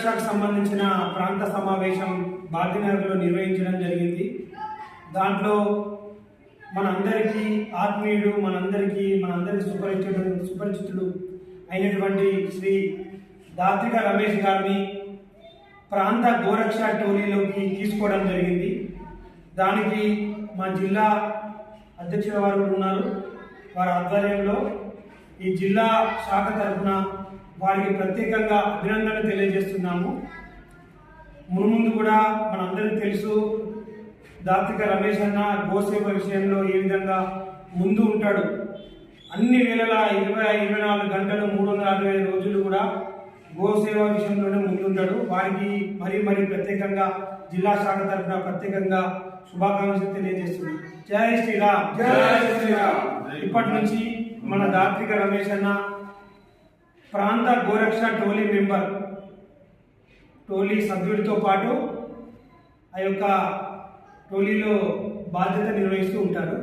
గోరక్షకు సంబంధించిన ప్రాంత సమావేశం భాగ్యనగర్లో నిర్వహించడం జరిగింది. దాంట్లో మనందరికీ ఆత్మీయుడు, మనందరి సుపరిచితుడు అయినటువంటి శ్రీ దాత్రిక రమేష్ గారిని ప్రాంత గోరక్ష టోలీలోకి తీసుకోవడం జరిగింది. దానికి మా జిల్లా అధ్యక్షుల వారు ఉన్నారు. వారి ఆధ్వర్యంలో ఈ జిల్లా శాఖ తరఫున వారికి ప్రత్యేకంగా అభినందనలు తెలియజేస్తున్నాము. మున్ముందు కూడా మనందరికీ తెలుసు, దాత్రిక రమేష్ అన్న గోసేవ విషయంలో ఏ విధంగా ముందు ఉంటాడు. అన్ని వేళలా 24 గంటలు 365 రోజులు కూడా గోసేవ విషయంలోనే ముందుంటాడు. వారికి మరీ ప్రత్యేకంగా జిల్లా శాఖ తరఫున ప్రత్యేకంగా శుభాకాంక్షలు తెలియజేస్తున్నాం. జై శ్రీరామ్, జై శ్రీరామ్. ఇప్పటి నుంచి మన దాత్రిక రమేష్ అన్న ప్రాంత గోరక్ష టోలీ మెంబర్, టోలీ సభ్యుడితో పాటు ఆ యొక్క టోలీలో బాధ్యత నిర్వహిస్తూ ఉంటారు.